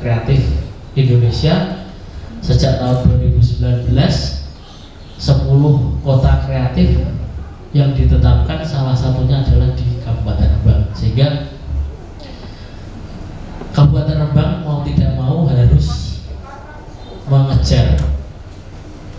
kreatif Indonesia. Sejak tahun 2019 10 kota kreatif yang ditetapkan, salah satunya adalah di Kabupaten Rembang, sehingga Kabupaten Rembang mau tidak mau harus mengejar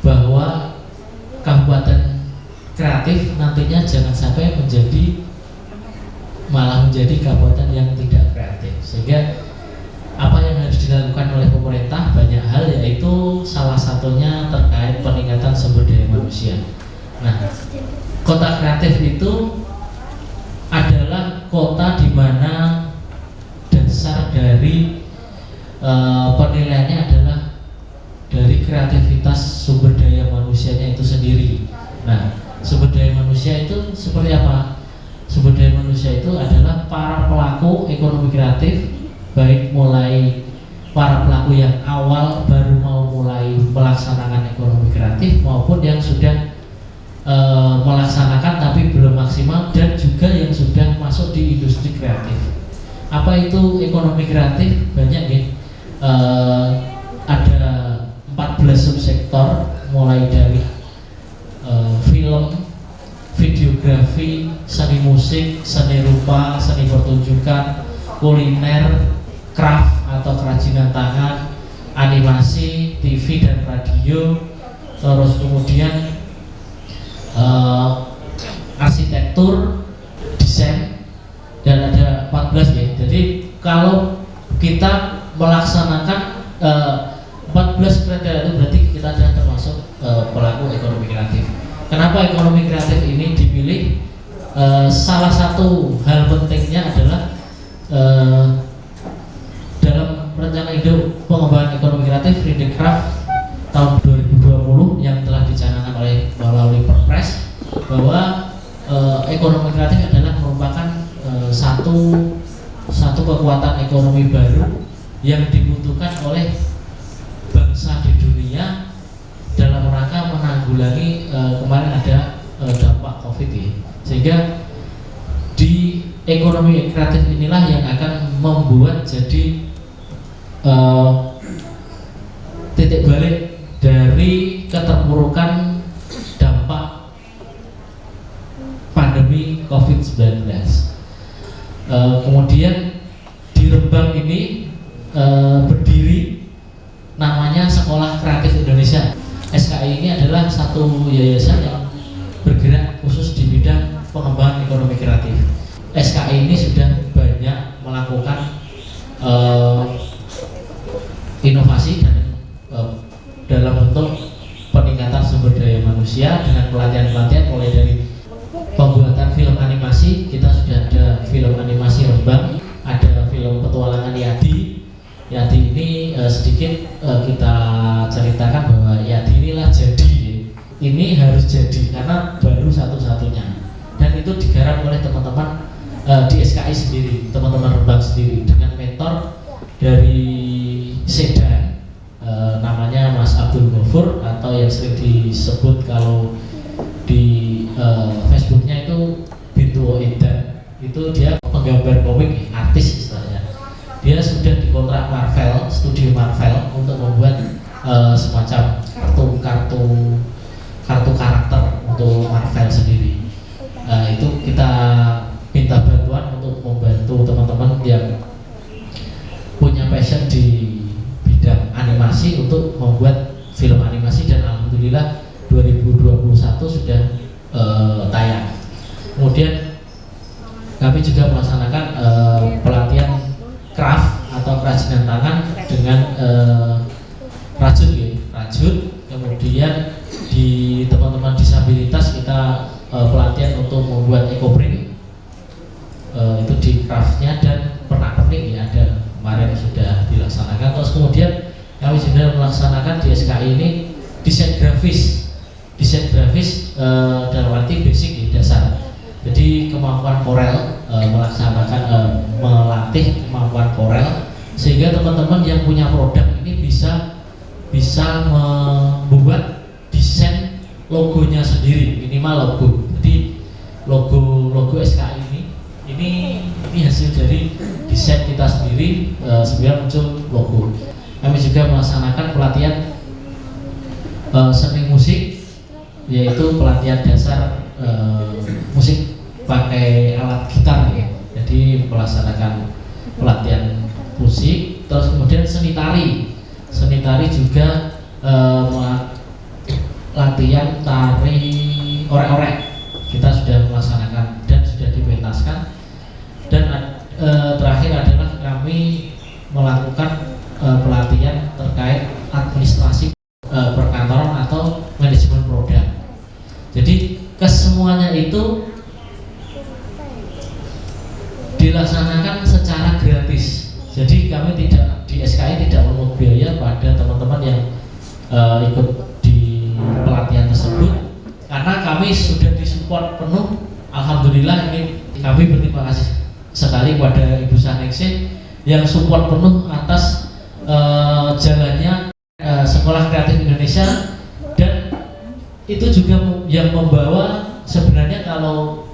bahwa kabupaten kreatif nantinya jangan sampai malah menjadi kabupaten yang tidak kreatif. Sehingga apa yang harus dilakukan oleh pemerintah banyak hal, yaitu salah satunya terkait peningkatan sumber daya manusia. Nah, kota kreatif itu adalah kota di mana dasar dari penilaiannya adalah dari kreativitas sumber daya manusianya itu sendiri. Nah, sumber daya manusia itu seperti apa? Sumber daya manusia itu adalah para pelaku ekonomi kreatif, baik mulai para pelaku yang awal baru mau mulai melaksanakan ekonomi kreatif maupun yang sudah melaksanakan tapi belum maksimal, dan juga yang sudah masuk di industri kreatif. Apa itu ekonomi kreatif? Banyak ya. Ada 14 subsektor, mulai dari film, videografi, seni musik, seni rupa, seni pertunjukan, kuliner, craft atau kerajinan tangan, animasi, TV dan radio, terus kemudian arsitektur, desain, dan ada 14 ya. Jadi kalau kita melaksanakan 14 kriteria itu berarti kita sudah termasuk pelaku ekonomi kreatif. Kenapa ekonomi kreatif ini dipilih? Salah satu hal pentingnya adalah dalam rencana induk pengembangan ekonomi kreatif Rindikcraft tahun 2020 yang telah dicanangkan melalui Perpres, bahwa ekonomi kreatif adalah merupakan satu kekuatan ekonomi baru yang dibutuhkan oleh bangsa di dunia dalam rangka menanggulangi kemarin ada dampak COVID ya. Sehingga di ekonomi kreatif inilah yang akan membuat jadi titik balik dari keterpurukan dampak pandemi COVID-19. Kemudian di Rembang ini berdiri namanya Sekolah Kreatif Indonesia. SKI ini adalah satu yayasan yang bergerak khusus di bidang pengembangan ekonomi kreatif. SKI ini sudah banyak melakukan inovasi dan dalam bentuk peningkatan sumber daya manusia dengan pelatihan-pelatihan, mulai dari pembuatan film animasi. Kita sudah ada film animasi Rembang, ada film petualangan Yadi. Yadi ini sedikit kita ceritakan bahwa Yadi inilah jadi, ini harus jadi karena baru satu-satunya, dan itu digarap oleh teman-teman di SKI sendiri, teman-teman Rembang sendiri, dengan mentor dari Sedan, namanya Mas Abdul Ghafur, atau yang sering disebut kalau di Facebooknya itu Bintu Edan. Itu dia penggambar komik, artis istilahnya. Dia sudah dikontrak Marvel, studio Marvel, untuk membuat semacam kartu karakter untuk Marvel sendiri. Itu kita minta bantuan untuk membantu teman-teman yang punya passion di bidang animasi untuk membuat film animasi, dan alhamdulillah 2021 sudah tayang. Kemudian kami juga melaksanakan pelatihan craft atau kerajinan tangan dengan rajut ya, rajut. Kemudian di teman-teman disabilitas kita pelatihan untuk membuat ekoprint, itu di craftnya, dan pernak-pernik ya, ada kemarin sudah dilaksanakan. Terus kemudian kami sudah melaksanakan di SKI ini desain grafis dalam arti basic ya, dasar. Jadi kemampuan Corel, melatih kemampuan Corel, sehingga teman-teman yang punya produk ini bisa membuat desain logonya sendiri, minimal logo. Jadi logo SKI ini Ini hasil dari desain kita sendiri, sebenarnya muncul logo. Kami juga melaksanakan pelatihan seni musik, yaitu pelatihan dasar musik pakai alat gitar ya. Jadi melaksanakan pelatihan musik, terus kemudian seni tari juga latihan tari orek-orek kita sudah melaksanakan dan sudah dipentaskan. Dan terakhir adalah kami melakukan pelatihan terkait administrasi perkantoran atau manajemen produk. Jadi kesemuanya itu dilaksanakan secara gratis. Jadi kami tidak di SKI tidak memungut biaya pada teman-teman yang ikut di pelatihan tersebut, karena kami sudah disupport penuh. Alhamdulillah, ini kami berterima kasih sekali kepada Ibu Saningsih yang support penuh atas jalannya Sekolah Kreatif Indonesia, dan itu juga yang membawa sebenarnya kalau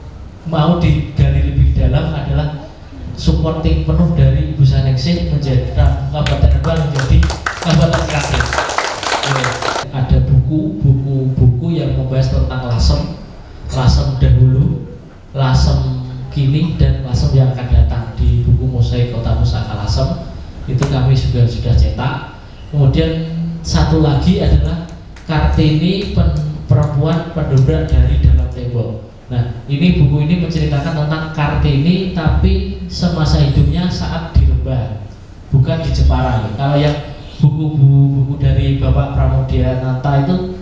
mau digali lebih dalam adalah supporting penuh dari Ibu Saningsih menjadi Kabupaten Rembang menjadi Kabupaten Kreatif. Ada buku yang membahas tentang lasem dahulu, lasem kini, dan lasem yang akan datang di buku Mosaik Kota Pusaka Lasem. Itu kami juga sudah cetak. Kemudian satu lagi adalah Kartini perempuan pendobrak dari dalam tembok. Nah, ini buku ini menceritakan tentang Kartini tapi semasa hidupnya saat di Rembang, bukan di Jepara. Kalau yang buku dari Bapak Pramudiananta itu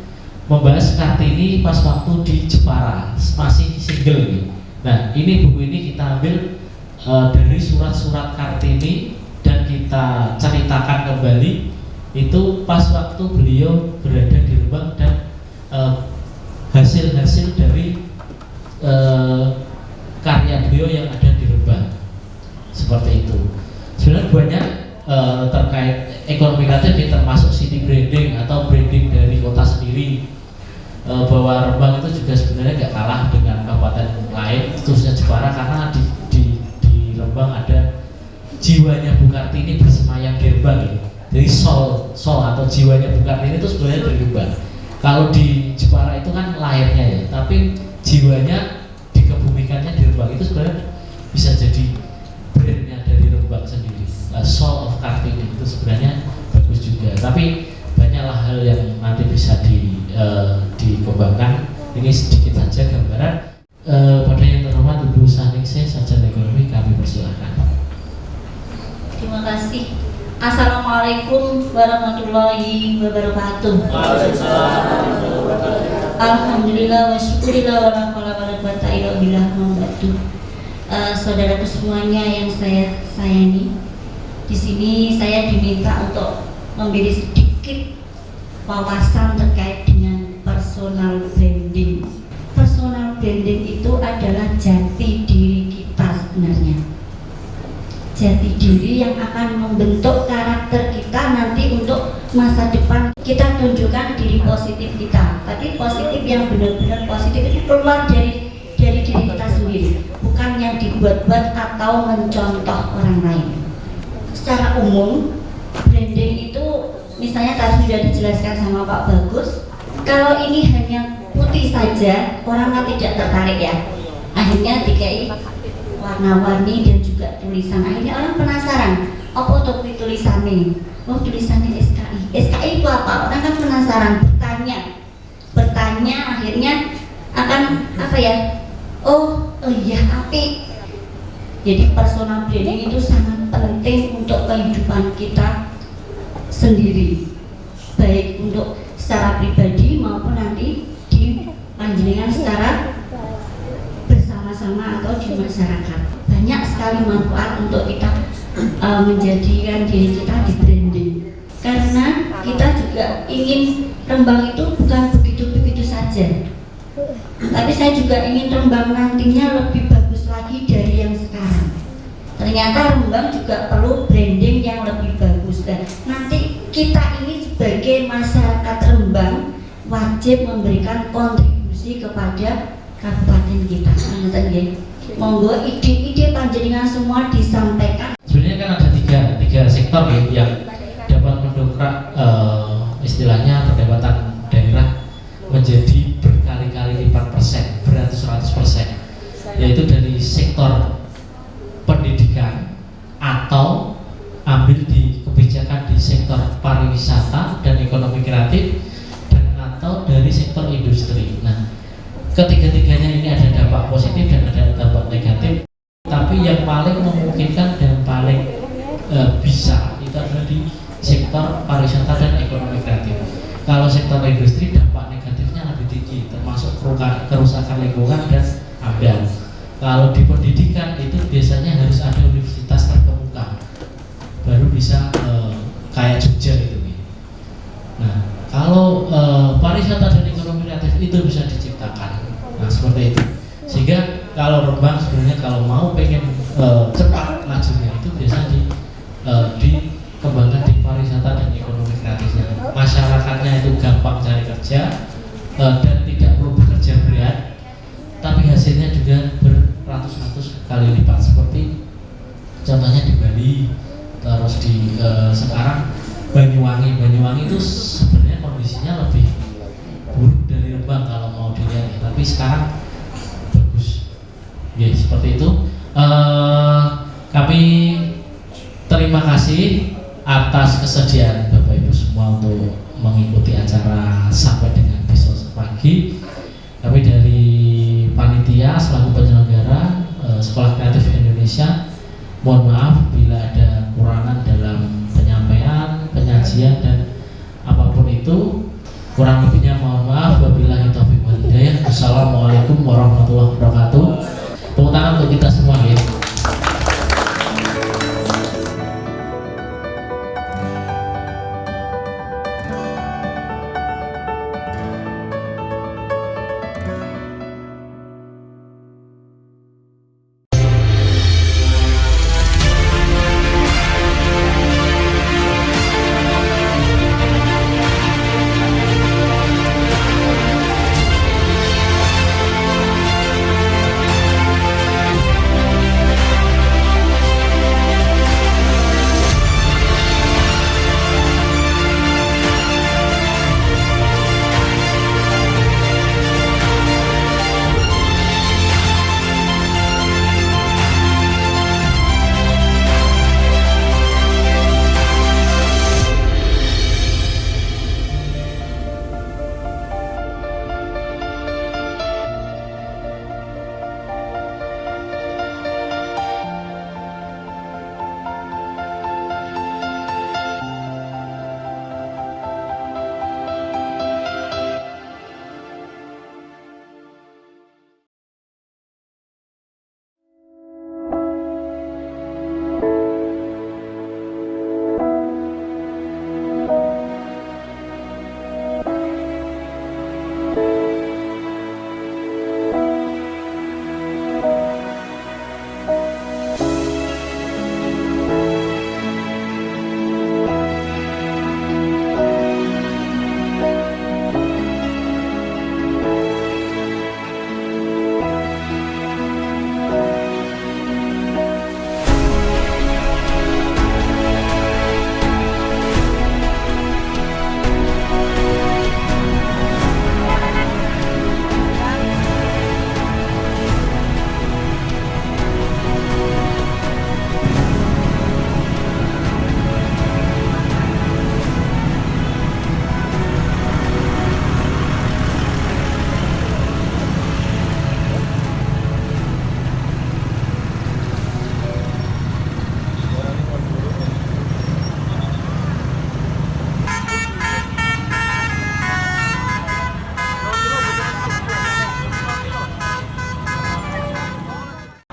membahas Kartini pas waktu di Jepara, masih single. Nah, ini buku ini kita ambil dari surat-surat Kartini dan kita ceritakan kembali itu pas waktu beliau berada di Rembang dan hasil-hasil dari karya beliau yang ada di Rembang. Seperti itu. Sebenarnya banyak terkait ekonomi kreatif, termasuk city branding atau branding dari kota sendiri. Bahwa Rembang itu juga sebenarnya nggak kalah dengan kabupaten lain, khususnya Jepara, karena di Rembang ada jiwanya Bu Kartini bersemayam di Rembang ya. Jadi soul atau jiwanya Bu Kartini itu sebenarnya dari Rembang. Kalau di Jepara itu kan lahirnya ya, tapi jiwanya dikebumikannya di Rembang. Itu sebenarnya bisa jadi brandnya dari Rembang sendiri. Soul of Kartini itu sebenarnya bagus juga. Tapi banyaklah hal yang nanti bisa dikembangkan. Ini sedikit saja gambaran. Pada yang terhormat Ibu Saningsih, Sarjana Ekonomi, kami persilahkan. Terima kasih. Assalamualaikum warahmatullahi wabarakatuh. Alhamdulillah wa syukurillah wa la haula wa la quwwata illa billah. Saudaraku semuanya yang saya sayangi, di sini saya diminta untuk memberi sedikit wawasan terkait dengan personal branding. Personal branding itu adalah jati diri kita sebenarnya. Jati diri yang akan membentuk karakter kita nanti untuk masa depan. Kita tunjukkan diri positif kita. Tapi positif yang benar-benar positif itu keluar dari diri kita sendiri, bukan yang dibuat-buat atau mencontoh orang lain. Secara umum, branding itu misalnya tadi sudah dijelaskan sama Pak Bagus. Kalau ini hanya putih saja, orang kan tidak tertarik ya. Akhirnya dikai warna-warni dan juga tulisan. Akhirnya orang penasaran, apa untuk tulisannya? Oh, tulisannya SKI. SKI itu apa? Orang kan penasaran, bertanya, akhirnya akan apa ya? Oh iya, api. Jadi personal branding itu sangat penting untuk kehidupan kita sendiri, baik untuk secara pribadi maupun nanti di panjenengan secara bersama-sama atau di masyarakat. Banyak sekali manfaat untuk kita menjadikan diri kita di branding, karena kita juga ingin Rembang itu bukan begitu-begitu saja, tapi saya juga ingin Rembang nantinya lebih bagus lagi dari yang sekarang. Ternyata Rembang juga perlu branding yang lebih bagus, dan nanti kita ini sebagai masyarakat Rembang wajib memberikan kontribusi kepada kabupaten kita. Monggo ide-ide panjenengan semua disampaikan. Sebenarnya kan ada tiga sektor ya, yang dapat mendongkrak istilahnya pendapatan daerah menjadi berkali-kali lipat persen, beratus-ratus%, yaitu dari sektor pendidikan atau ambil di kebijakan di sektor pariwisata dan ekonomi kreatif, dan atau dari sektor industri. Nah, ketiga-tiganya ini ada dampak positif dan ada dampak negatif, tapi yang paling memungkinkan dan paling bisa itu adalah di sektor pariwisata dan ekonomi kreatif. Kalau sektor industri dampak negatifnya lebih tinggi, termasuk kerusakan lingkungan dan amdal. Kalau di pendidikan itu biasanya harus ada universitas terkemuka baru bisa kayak Jogja gitu. Nah, kalau pariwisata dan ekonomi kreatif itu bisa diciptakan. Nah, seperti itu. Sehingga kalau Rembang sebenarnya kalau mau pengen cepat lajunya itu biasanya dikembangkan di pariwisata dan ekonomi kreatifnya. Masyarakatnya itu gampang cari kerja dan tidak perlu bekerja berat, tapi hasilnya juga beratus-ratus kali lipat, seperti contohnya di Bali, terus di sekarang Banyuwangi itu sebenarnya kondisinya lebih buruk dari Rembang kalau mau dilihat ya, tapi sekarang bagus ya, seperti itu. Kami terima kasih atas kesediaan Bapak Ibu semua untuk mengikuti acara sampai dengan besok pagi. Kami dari panitia selaku penyelenggara Sekolah Kreatif Indonesia mohon maaf bila ada kurangan dalam penyampaian, penyajian dan apapun itu. Kurang lebihnya mohon maaf. Wabillahi taufiq wal hidayah. Assalamualaikum warahmatullahi wabarakatuh. Tepuk tangan untuk kita semua ya.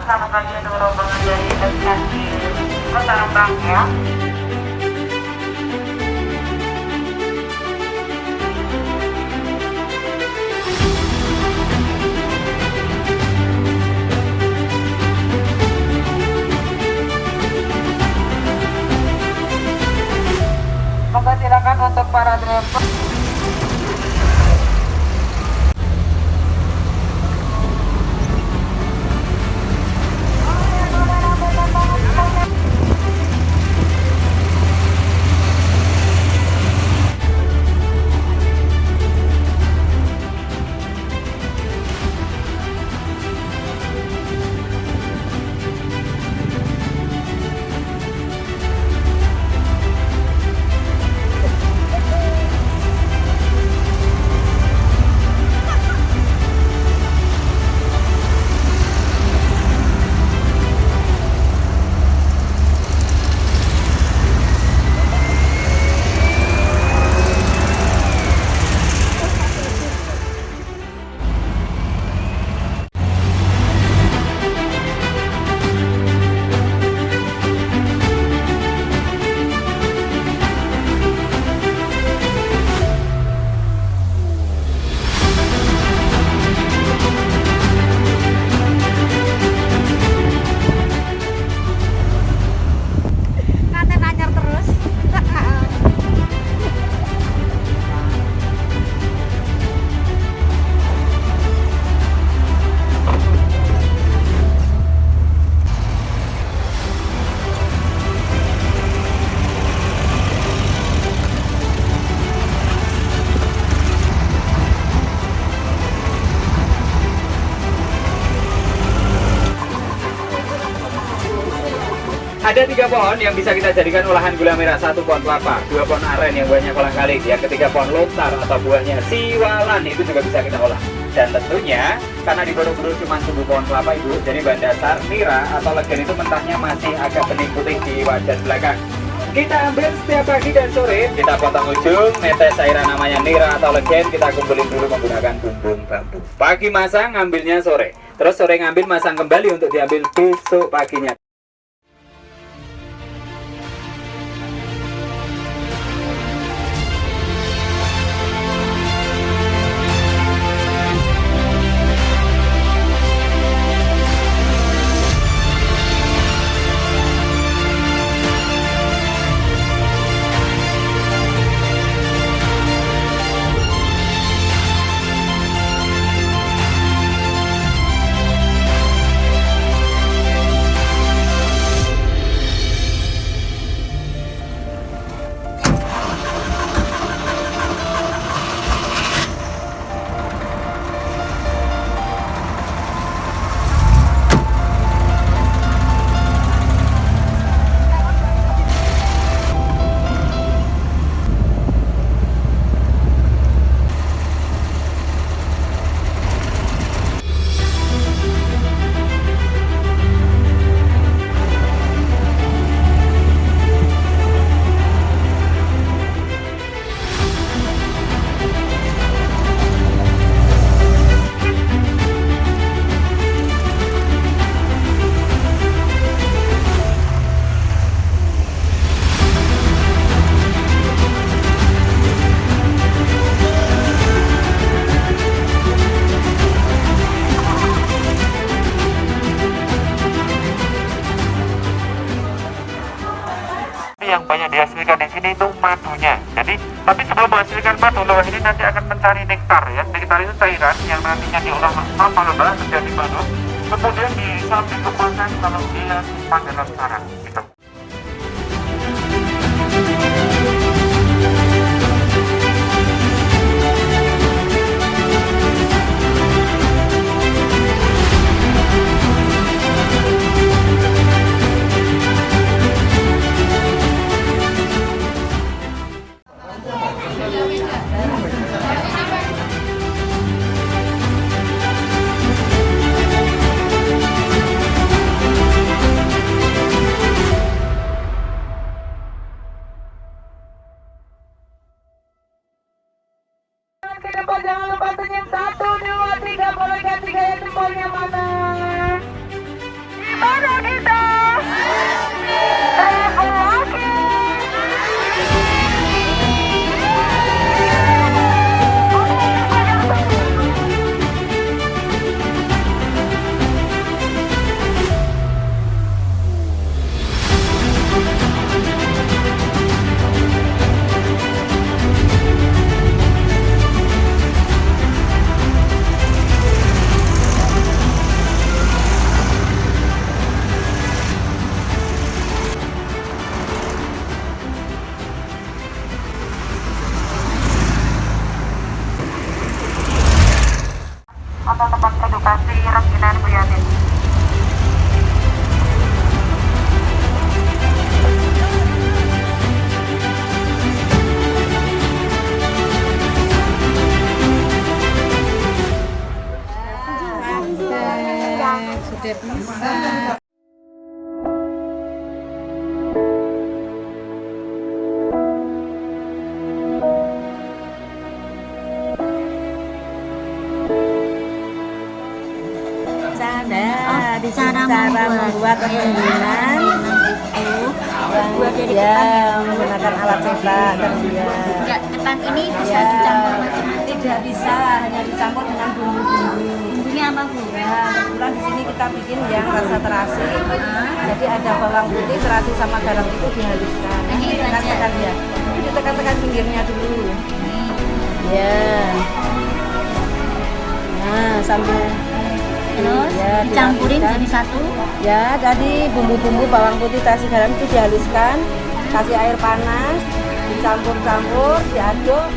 Selamat pagi untuk rombongan dari SKG Kota Rembang ya. Monggo silakan untuk para driver. Ada 3 pohon yang bisa kita jadikan olahan gula merah. 1 pohon kelapa, 2 pohon aren yang buahnya kolang-kaling, yang ketiga pohon lontar atau buahnya siwalan, itu juga bisa kita olah. Dan tentunya karena di Borobudur cuma tumbuh pohon kelapa ibu, jadi bahan dasar nira atau legen itu mentahnya masih agak bening putih di wajan belakang. Kita ambil setiap pagi dan sore, kita potong ujung, netes cairan namanya nira atau legen, kita kumpulin dulu menggunakan bumbung bambu. Pagi masang, ngambilnya sore. Terus sore ngambil, masang kembali untuk diambil besok paginya. Yang banyak dihasilkan di sini itu madunya. Jadi, tapi sebelum menghasilkan madu, loh ini nanti akan mencari nektar ya. Nektar itu cairan yang nantinya diolah sama lebah menjadi madu. Kemudian bisa dikembangkan kalau dia simpan dalam sarang. Gitu. Ke depan jangan lupa senyum. 1, 2, 3, boleh ganti gaya jempolnya mana? Di mana kita? Lagi. Untuk tempat edukasi Rengginan Bu Yatin. Sudah bisa. Di sini cara membuat rengginan itu ya menggunakan alat cetak dan Ketan ini bisa ya dicampur tidak bisa hanya dicampur dengan bumbu-bumbu. bumbunya apa Bu? Ya, kebetulan di sini kita bikin yang rasa terasi. Jadi ada bawang putih, terasi sama garam itu dihaluskan. Ini Ditekan-tekan ya. Ini ditekan-tekan pinggirnya dulu. Ya. Nah, sambil Terus ya, dicampurin dihaluskan. jadi satu. Ya, tadi bumbu-bumbu bawang putih, terasi, garam itu dihaluskan. Kasih air panas, dicampur-campur, diaduk.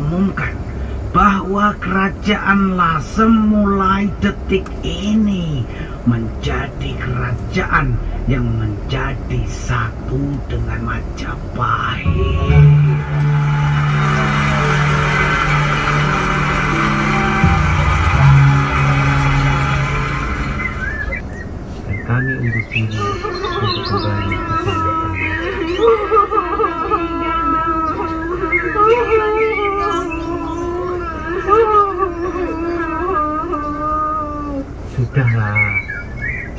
mengumumkan bahwa Kerajaan Lasem mulai detik ini menjadi kerajaan yang menjadi satu dengan Majapahit. Dan kami undur diri untuk kembali bersama-sama. Sudahlah,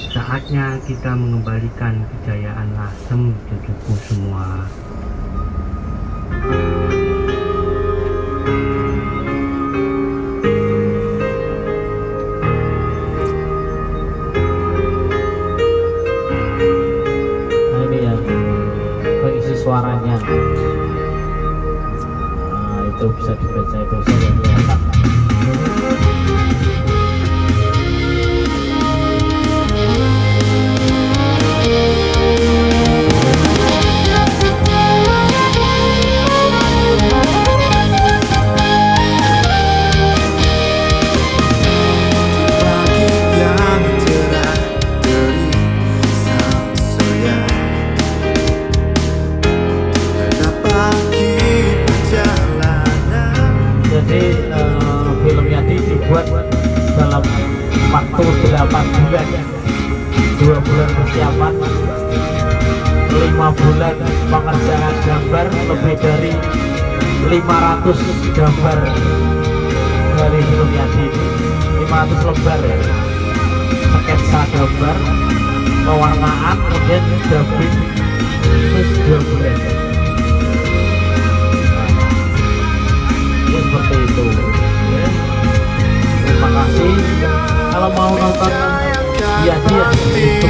saatnya kita mengembalikan kejayaan Lasem, cucuku semua. Nah ini ya pengisi suaranya. Nah itu bisa dibaca, itu saya lihat. Filmnya dibuat dalam waktu 8 bulan, 2 bulan persiapan, 5 bulan pengerjaan gambar, lebih dari 500 gambar dari film Yadi, 500 lembar ya, sketsa gambar, pewarnaan, kemudian dubbing, terus 2 bulan. Seperti itu ya. Terima kasih. Kalau mau nonton Yadi di YouTube